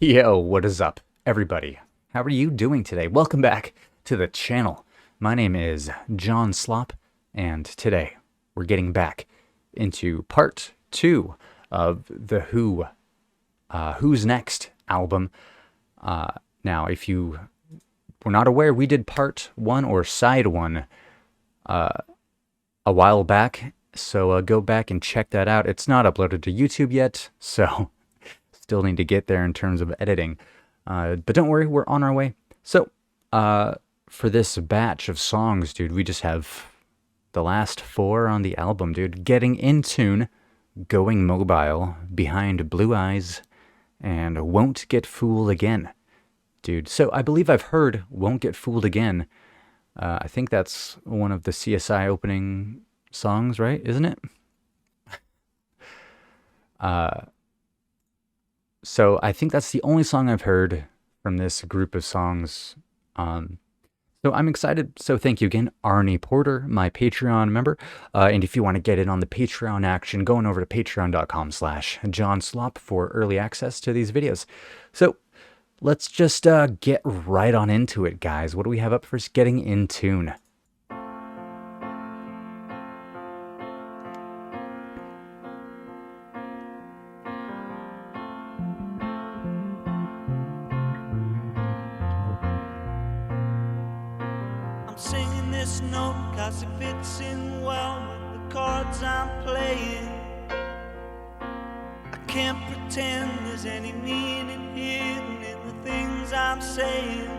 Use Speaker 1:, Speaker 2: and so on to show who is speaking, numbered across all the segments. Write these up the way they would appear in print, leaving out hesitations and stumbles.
Speaker 1: Yo, what is up, everybody? How are you doing today? Welcome back to the channel. My name is John Slop, and today we're getting back into part 2 of the Who's Next album. Now, if you were not aware, we did part 1 or side 1 a while back, so go back and check that out. It's not uploaded to YouTube yet, so still need to get there in terms of editing. But don't worry, we're on our way. So, for this batch of songs, dude, we just have the last 4 on the album, dude. Getting in Tune, Going Mobile, Behind Blue Eyes, and Won't Get Fooled Again. Dude, so I believe I've heard Won't Get Fooled Again. I think that's one of the CSI opening songs, right? Isn't it? So I think that's the only song I've heard from this group of songs. So I'm excited. So thank you again, Arnie Porter, my Patreon member. And if you want to get in on the Patreon action, going over to patreon.com/JohnSlop for early access to these videos. So let's just get right on into it, guys. What do we have up first? Getting in Tune.
Speaker 2: Singing this note cause it fits in well with the chords I'm playing. I can't pretend there's any meaning hidden in the things I'm saying,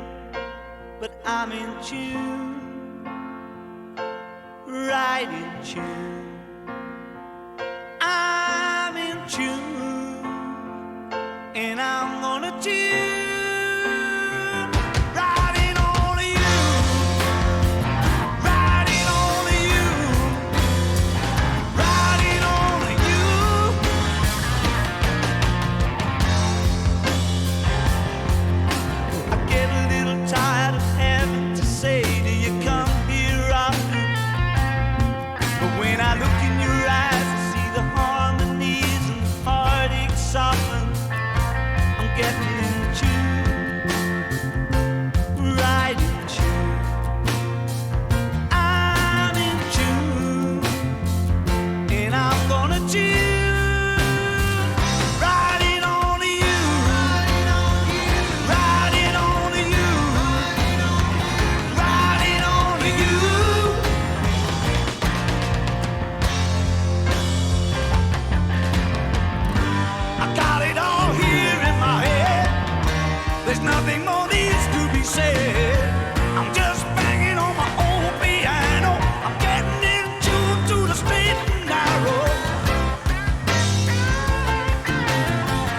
Speaker 2: but I'm in tune, right in tune. I'm in tune, and I'm gonna tune. Nothing more needs to be said. I'm just banging on my old piano. I'm getting in tune to the straight and narrow.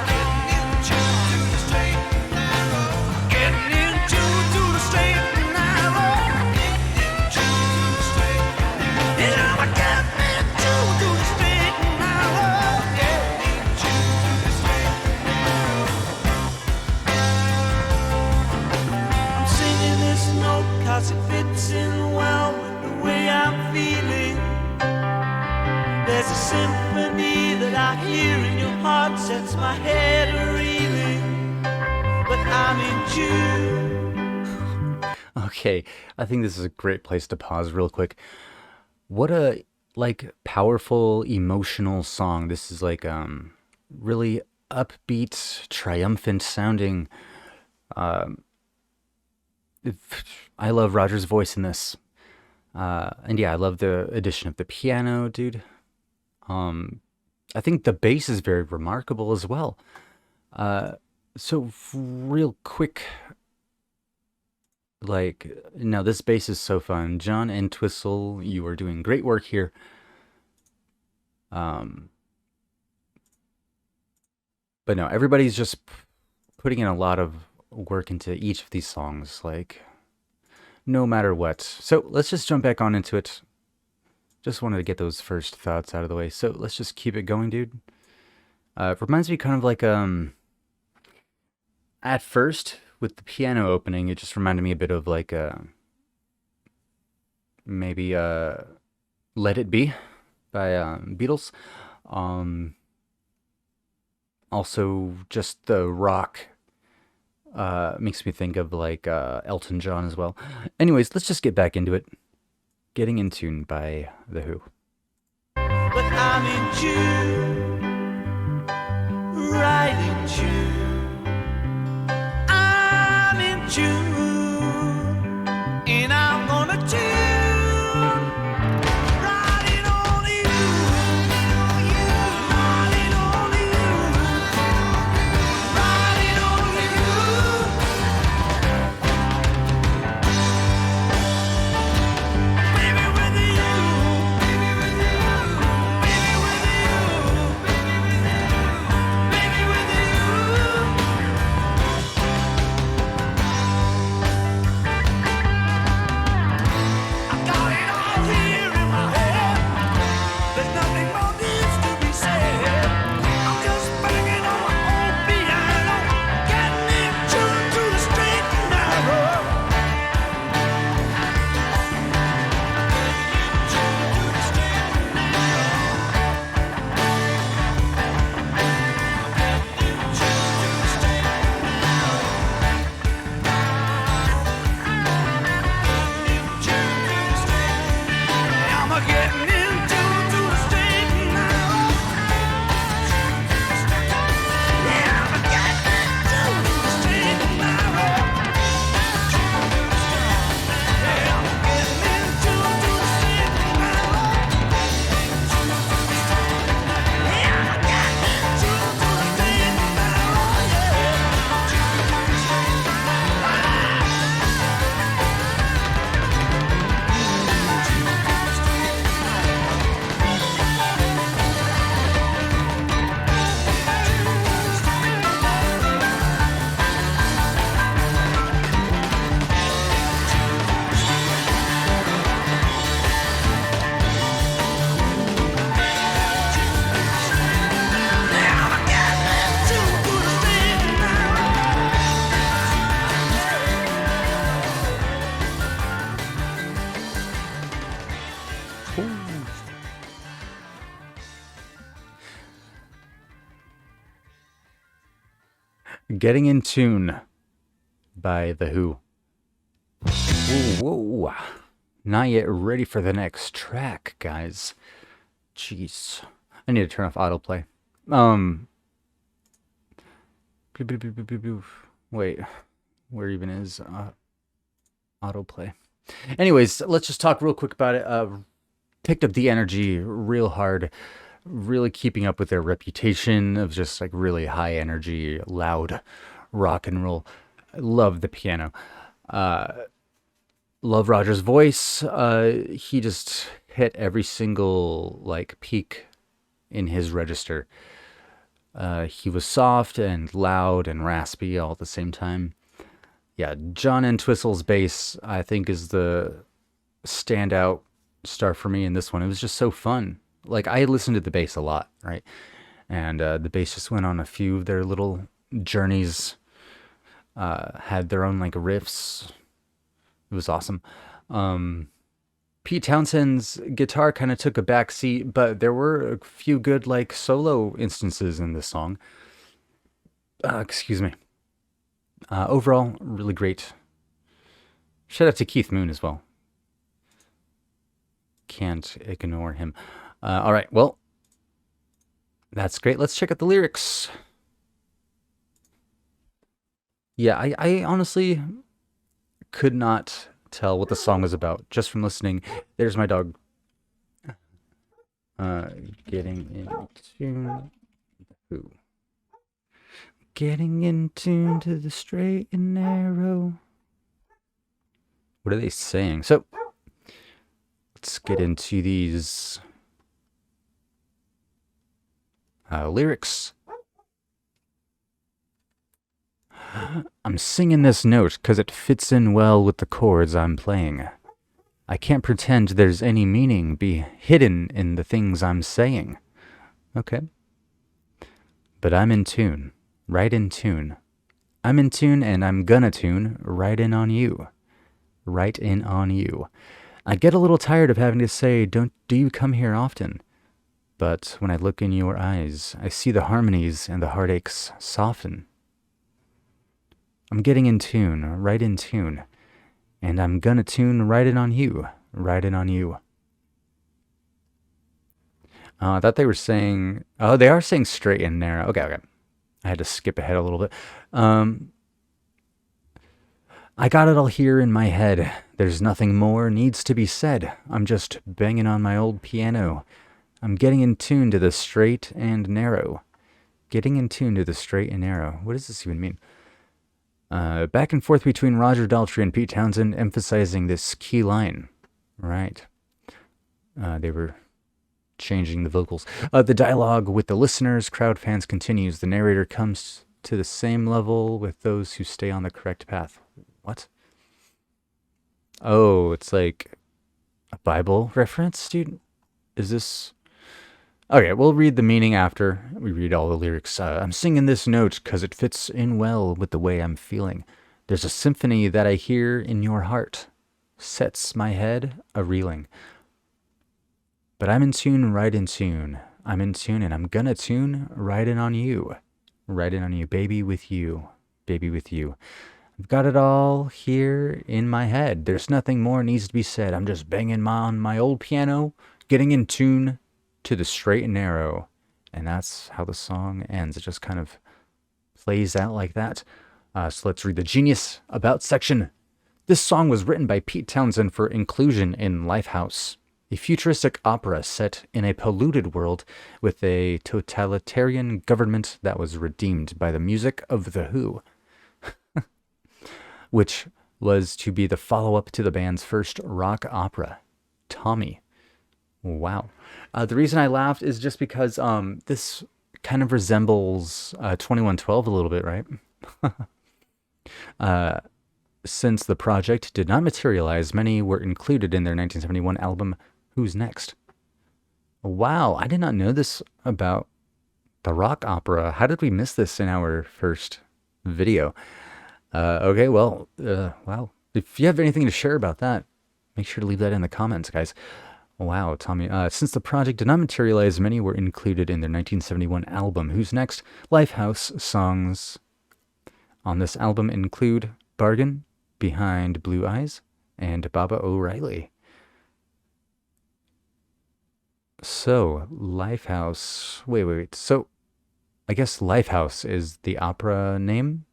Speaker 2: Getting in tune to the straight and narrow. Getting in tune to the straight and narrow. Getting in tune to the straight and narrow. Yeah, I'm getting in tune to the straight and narrow. Getting in tune to the straight and narrow. Cause it fits in well with the way I'm feeling. There's a symphony that I hear in your heart, sets my head a-reeling, but I'm in tune.
Speaker 1: Okay, I think this is a great place to pause real quick. What a, powerful, emotional song. This is, really upbeat, triumphant sounding. I love Roger's voice in this. And yeah, I love the addition of the piano, dude. I think the bass is very remarkable as well. So real quick, now this bass is so fun. John and Twistle, you are doing great work here. But no, everybody's just putting in a lot of work into each of these songs, no matter what. So let's just jump back on into it. Just wanted to get those first thoughts out of the way. So let's just keep it going, dude. It reminds me kind of at first with the piano opening, it just reminded me a bit of maybe Let It Be by Beatles. Also just the rock Makes me think of like Elton John as well. Anyways, let's just get back into it. Getting in Tune by The Who.
Speaker 2: But I'm in June, right in June. I'm in June, and I'm gonna tune riding on you, riding on you, riding on you. Baby with you, baby with you, baby with you, baby with you. I got it all here in my head. There's nothing more needs to be said. I'm just banging on my own piano, getting in tune to the straight and narrow. I'm getting in tune to the straight and narrow. Yeah, I'm getting in tune to the straight and narrow. Yeah, I'm getting in tune to the straight and narrow. Yeah, I'm getting in tune to the straight and narrow. I'm getting in tune to the straight and narrow.
Speaker 1: Getting in Tune by The Who. Whoa. Not yet ready for the next track, guys. Jeez. I need to turn off autoplay. Wait. Where even is autoplay? Anyways, let's just talk real quick about it. Picked up the energy real hard. Really keeping up with their reputation of just like really high energy, loud rock and roll. I love the piano. Love Roger's voice. He just hit every single like peak in his register. He was soft and loud and raspy all at the same time. Yeah, John Entwistle's bass, I think, is the standout star for me in this one. It was just so fun. Like, I listened to the bass a lot, right? And the bass just went on a few of their little journeys, had their own, like, riffs. It was awesome. Pete Townshend's guitar kind of took a back seat, but there were a few good, like, solo instances in this song. Excuse me. Overall, really great. Shout out to Keith Moon as well. Can't ignore him. All right, well, that's great. Let's check out the lyrics. Yeah, I honestly could not tell what the song was about just from listening. There's my dog. Getting in tune. Who? Getting in tune to the straight and narrow. What are they saying? So, let's get into these lyrics. I'm singing this note because it fits in well with the chords I'm playing. I can't pretend there's any meaning be hidden in the things I'm saying. Okay. But I'm in tune, right in tune. I'm in tune and I'm gonna tune right in on you. Right in on you. I get a little tired of having to say, do you come here often? But when I look in your eyes, I see the harmonies and the heartaches soften. I'm getting in tune, right in tune. And I'm gonna tune right in on you. Right in on you. I thought they were saying... Oh, they are saying straight and narrow. Okay, okay. I had to skip ahead a little bit. I got it all here in my head. There's nothing more needs to be said. I'm just banging on my old piano. I'm getting in tune to the straight and narrow. Getting in tune to the straight and narrow. What does this even mean? Back and forth between Roger Daltrey and Pete Townsend, emphasizing this key line. Right. They were changing the vocals. The dialogue with the listeners, crowd fans continues. The narrator comes to the same level with those who stay on the correct path. What? Oh, it's like a Bible reference, dude? Is this... Okay, we'll read the meaning after we read all the lyrics. I'm singing this note because it fits in well with the way I'm feeling. There's a symphony that I hear in your heart. Sets my head a-reeling. But I'm in tune, right in tune. I'm in tune and I'm gonna tune right in on you. Right in on you, baby with you. Baby with you. I've got it all here in my head. There's nothing more needs to be said. I'm just banging on my old piano, getting in tune to the straight and narrow. And that's how the song ends. It just kind of plays out like that. So let's read the Genius About section. This song was written by Pete Townsend for inclusion in Lifehouse, a futuristic opera set in a polluted world with a totalitarian government that was redeemed by the music of The Who, which was to be the follow-up to the band's first rock opera, Tommy. Wow. The reason I laughed is just because this kind of resembles 2112 a little bit, right? Since the project did not materialize, many were included in their 1971 album, Who's Next? Wow, I did not know this about the rock opera. How did we miss this in our first video? Okay, well, wow. If you have anything to share about that, make sure to leave that in the comments, guys. Wow, Tommy. Since the project did not materialize, many were included in their 1971 album, Who's Next? Lifehouse songs on this album include Bargain, Behind Blue Eyes, and Baba O'Reilly. So, Lifehouse... Wait. So, I guess Lifehouse is the opera name?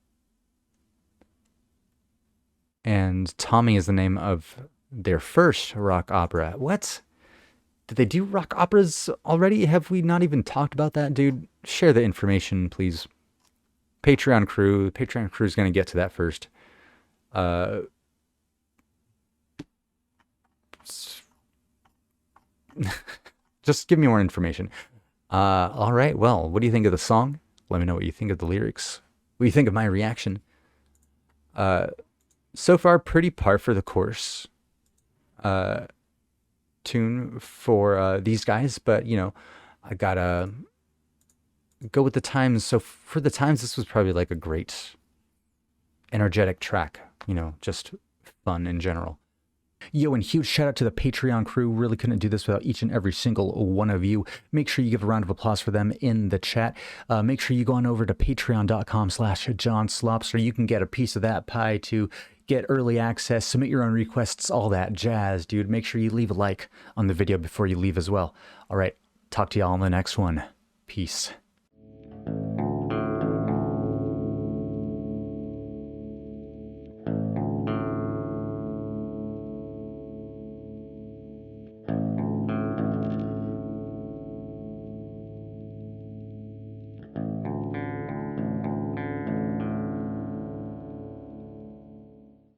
Speaker 1: And Tommy is the name of their first rock opera. What? Did they do rock operas already? Have we not even talked about that, dude? Share the information, please. Patreon crew. The Patreon crew is going to get to that first. Just give me more information. All right, well, what do you think of the song? Let me know what you think of the lyrics. What do you think of my reaction? So far, pretty par for the course tune for these guys, but, you know, I gotta go with the times. So for the times, this was probably like a great, energetic track, you know, just fun in general. Yo, and huge shout out to the Patreon crew. Really couldn't do this without each and every single one of you. Make sure you give a round of applause for them in the chat. Make sure you go on over to patreon.com/JohnSlop so you can get a piece of that pie to get early access, submit your own requests, all that jazz, dude. Make sure you leave a like on the video before you leave as well. All right, talk to y'all on the next one. Peace.